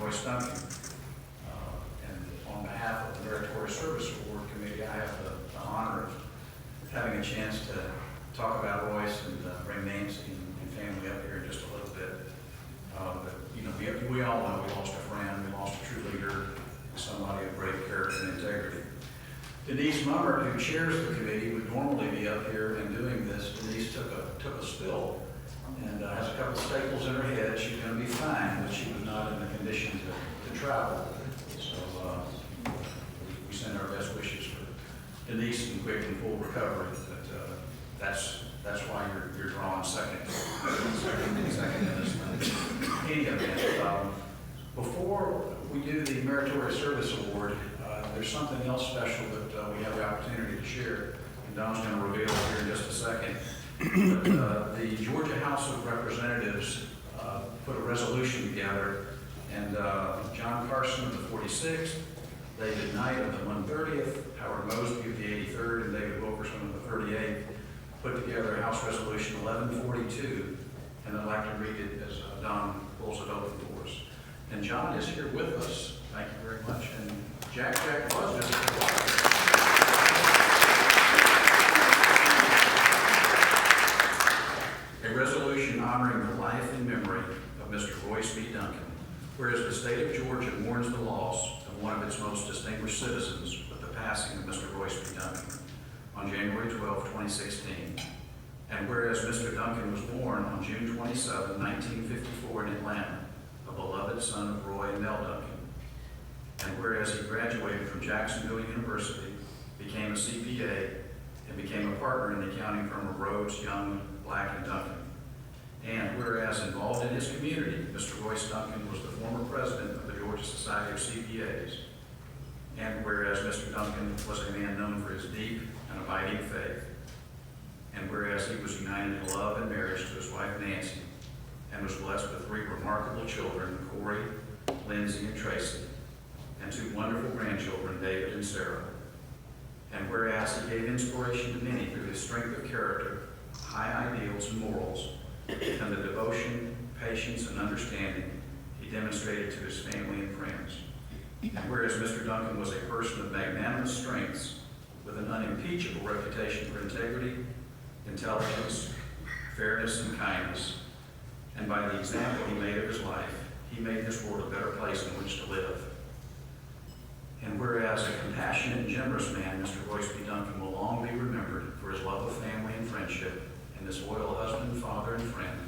Royce Duncan. And on behalf of the Meritorious Service Award Committee, I have the honor of having a chance to talk about Royce and bring Nancy and family up here in just a little bit. But you know, we all know we lost a friend, we lost a true leader, somebody of great character and integrity. Denise Mummer, who chairs the committee, would normally be up here and doing this. Denise took a spill and has a couple of staples in her head. She's going to be fine, but she was not in the condition to travel. So we send our best wishes for Denise and quick and full recovery. But that's why you're drawing second in this thing. Any event, before we do the Meritorious Service Award, there's something else special that we have the opportunity to share, and Don's going to reveal it here in just a second. But, the Georgia House of Representatives put a resolution together, and John Carson of the 46th, David Knight of the 130th, Howard Mosby of the 83rd, and David Wilkerson of the 38th put together House Resolution 1142, and I'd like to read it as Don pulls it open for us. And John is here with us. Thank you very much. And Jack was just a resolution honoring the life and memory of Mr. Royce B. Duncan. Whereas the state of Georgia mourns the loss of one of its most distinguished citizens with the passing of Mr. Royce B. Duncan on January 12, 2016. And whereas Mr. Duncan was born on June 27, 1954 in Atlanta, a beloved son of Roy and Mel Duncan. And whereas he graduated from Jacksonville University, became a CPA, and became a partner in the accounting firm of Rhodes, Young, Black, and Duncan. And whereas involved in his community, Mr. Royce Duncan was the former president of the Georgia Society of CPAs. And whereas Mr. Duncan was a man known for his deep and abiding faith. And whereas he was united in love and marriage to his wife Nancy, and was blessed with 3 remarkable children, Corey, Lindsay, and Tracy, and 2 wonderful grandchildren, David and Sarah. And whereas he gave inspiration to many through his strength of character, high ideals and morals, and the devotion, patience, and understanding he demonstrated to his family and friends. And whereas Mr. Duncan was a person of magnanimous strengths, with an unimpeachable reputation for integrity, intelligence, fairness, and kindness, and by the example he made of his life, he made this world a better place in which to live. And whereas a compassionate and generous man, Mr. Royce B. Duncan will long be remembered for his love of family and friendship, and this loyal husband, father, and friend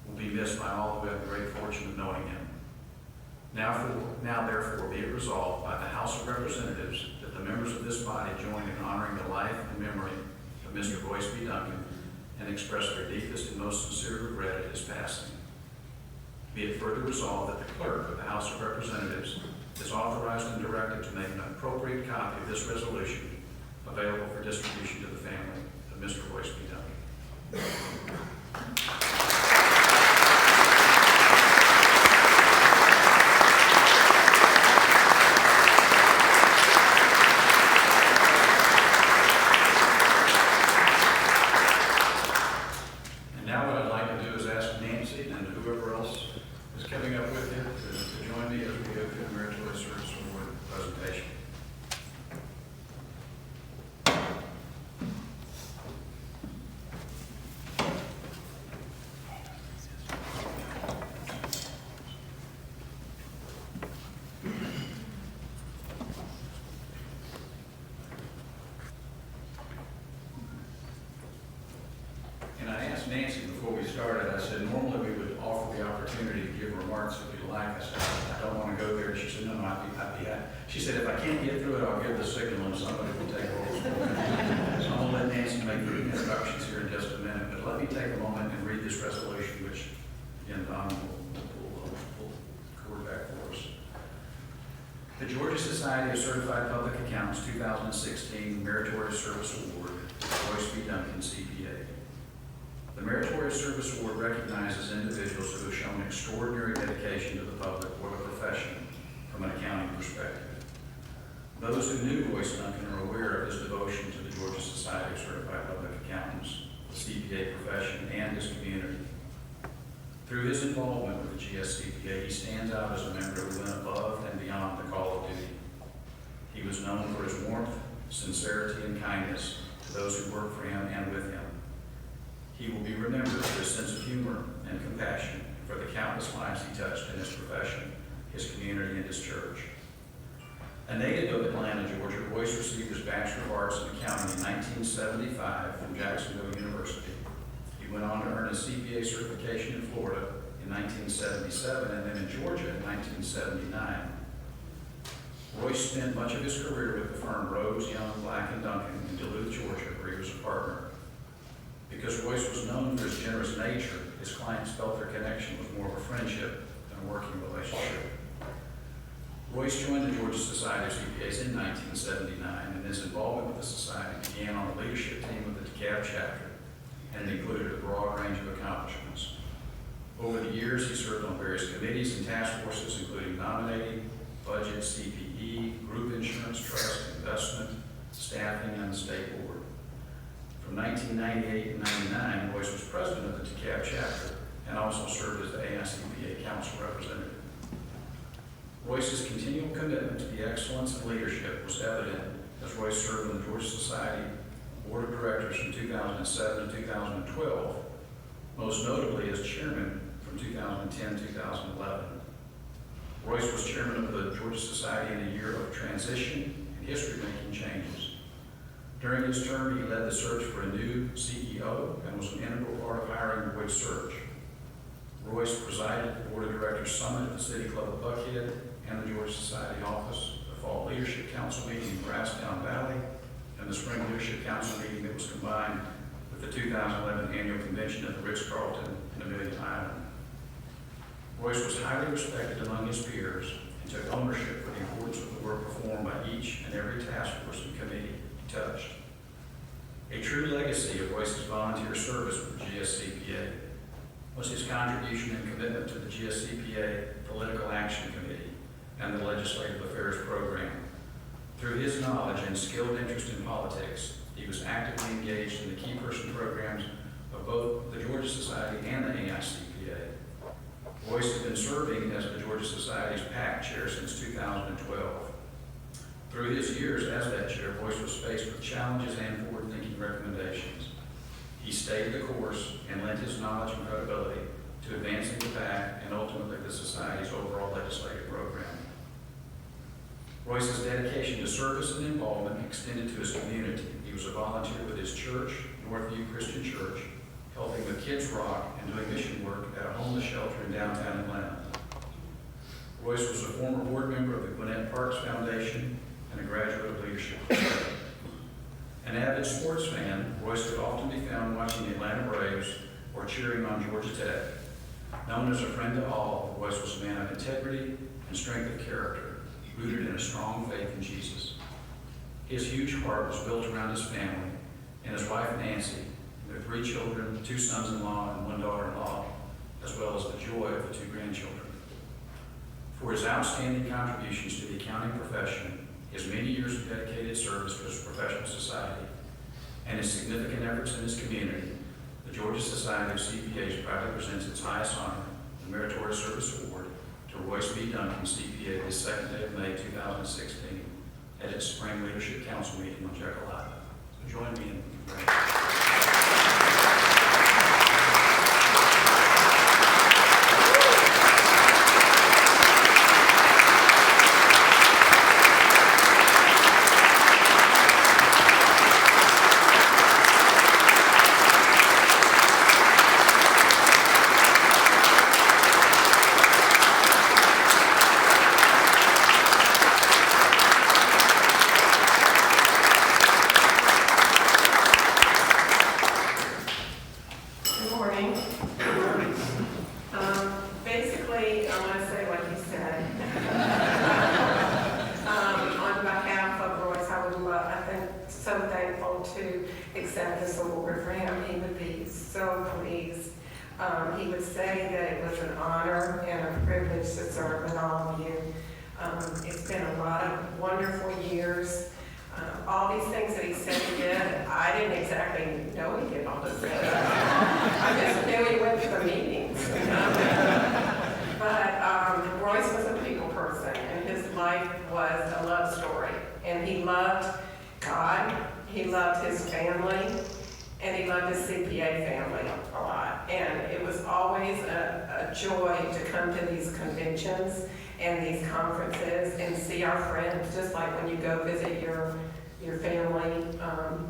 will be missed by all who have the great fortune of knowing him. Now therefore be it resolved by the House of Representatives that the members of this body join in honoring the life and memory of Mr. Royce B. Duncan and express their deepest and most sincere regret at his passing. Be it further resolved that the clerk of the House of Representatives is authorized and directed to make an appropriate copy of this resolution available for distribution to the family of Mr. Royce B. Duncan. And now what I'd like to do is ask Nancy and whoever else is coming up with you to join me as we go through the Meritorious Service Award presentation. And I asked Nancy before we started, I said, normally we would offer the opportunity to give remarks if you'd like. I said, I don't want to go there. She said, no, I'd be happy. She said, if I can't get through it, I'll give the signal and somebody will take roles for me. So I'm going to let Nancy make the introductions here in just a minute. But let me take a moment and read this resolution, which, again, Don will record back for us. The Georgia Society of Certified Public Accountants 2016 Meritorious Service Award, Royce B. Duncan, CPA. The Meritorious Service Award recognizes individuals who have shown extraordinary dedication to the public or the profession from an accounting perspective. Those who knew Royce Duncan are aware of his devotion to the Georgia Society of Certified Public Accountants, the CPA profession, and his community. Through his involvement with the GSCPA, he stands out as a member who went above and beyond the call of duty. He was known for his warmth, sincerity, and kindness to those who worked for him and with him. He will be remembered for his sense of humor and compassion, and for the countless lives he touched in his profession, his community, and his church. A native of Atlanta, Georgia, Royce received his Bachelor of Arts in Accounting in 1975 from Jacksonville University. He went on to earn his CPA certification in Florida in 1977 and then in Georgia in 1979. Royce spent much of his career with the firm Rose, Young, Black & Duncan in Duluth, Georgia, where he was a partner. Because Royce was known for his generous nature, his clients felt their connection was more of a friendship than a working relationship. Royce joined the Georgia Society of CPAs in 1979, and his involvement with the society began on the leadership team of the DeKalb chapter, and it included a broad range of accomplishments. Over the years, he served on various committees and task forces, including nominating, budget, CPE, group insurance, trust, investment, staffing, and the state board. From 1998 to 99, Royce was president of the DeKalb chapter and also served as the AICPA council representative. Royce's continual commitment to the excellence and leadership was evident as Royce served on the Georgia Society Board of Directors from 2007 to 2012, most notably as chairman from 2010 to 2011. Royce was chairman of the Georgia Society in a year of transition and history-making changes. During his term, he led the search for a new CEO and was an integral part of hiring Royce's search. Royce presided at the Board of Directors Summit at the City Club of Buckhead and the Georgia Society office, the Fall Leadership Council meeting in Grasstown Valley, and the Spring Leadership Council meeting that was combined with the 2011 annual convention at the Ritz-Carlton in Amelia Island. Royce was highly respected among his peers and took ownership for the importance of the work performed by each and every task force and committee he touched. A true legacy of Royce's volunteer service with the GSCPA was his contribution and commitment to the GSCPA Political Action Committee and the Legislative Affairs Program. Through his knowledge and skilled interest in politics, he was actively engaged in the key person programs of both the Georgia Society and the AICPA. Royce has been serving as the Georgia Society's PAC chair since 2012. Through his years as that chair, Royce was faced with challenges and forward-thinking recommendations. He stayed the course and lent his knowledge and credibility to advancing the PAC and ultimately the Society's overall legislative program. Royce's dedication to service and involvement extended to his community. He was a volunteer with his church, Northview Christian Church, helping with Kids Rock and doing mission work at a homeless shelter in downtown Atlanta. Royce was a former board member of the Gwinnett Parks Foundation and a graduate of leadership. An avid sports fan, Royce could often be found watching the Atlanta Braves or cheering on Georgia Tech. Known as a friend to all, Royce was a man of integrity and strength of character, rooted in a strong faith in Jesus. His huge heart was built around his family and his wife Nancy, their 3 children, 2 sons-in-law, and 1 daughter-in-law, as well as the joy of the 2 grandchildren. For his outstanding contributions to the accounting profession, his many years of dedicated service to his professional society, and his significant efforts in his community, the Georgia Society of CPAs proudly presents its highest honor, the Meritorious Service Award, to Royce B. Duncan, CPA, this 2nd day of May 2016, at its Spring Leadership Council meeting on Jekyll Island. So join me in congratulating. He would say that it was an honor and a privilege to serve with all of you. It's been a lot of wonderful years. All these things that he said he did, I didn't exactly know he did all this stuff. I just knew he went to the meetings. But Royce was a people person, and his life was a love story. And he loved God, he loved his family, and he loved his CPA family a lot. And it was always a joy to come to these conventions and these conferences and see our friends, just like when you go visit your family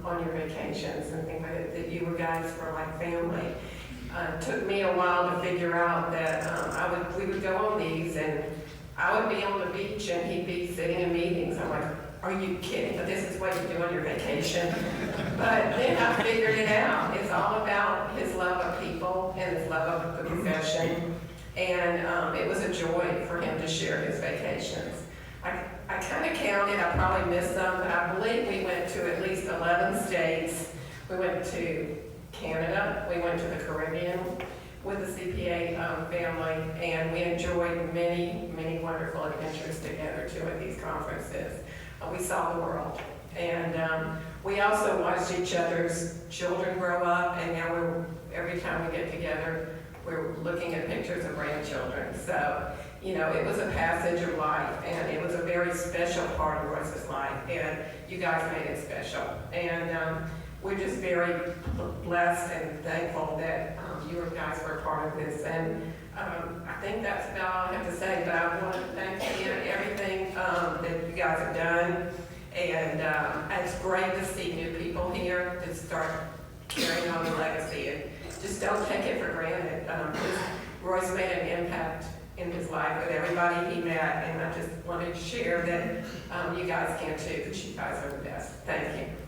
on your vacations and things like that, that you guys were like family. It took me a while to figure out that we would go on these, and I would be on the beach and he'd be sitting in meetings. I'm like, are you kidding? But this is what you do on your vacation. But then I figured it out. It's all about his love of people and his love of the profession. And it was a joy for him to share his vacations. I kind of counted, I probably missed some, but I believe we went to at least 11 states. We went to Canada, we went to the Caribbean with the CPA family, and we enjoyed many, many wonderful adventures together too at these conferences. We saw the world, and we also watched each other's children grow up, and now every time we get together, we're looking at pictures of grandchildren. So, you know, it was a passage of life, and it was a very special part of Royce's life, and you guys made it special. And we're just very blessed and thankful that you guys were a part of this. And I think that's about all I have to say, but I want to thank you and everything that you guys have done. And it's great to see new people here to start carrying on the legacy. And just don't take it for granted. Royce made an impact in his life with everybody he met, and I just wanted to share that you guys can too, because you guys are the best. Thank you.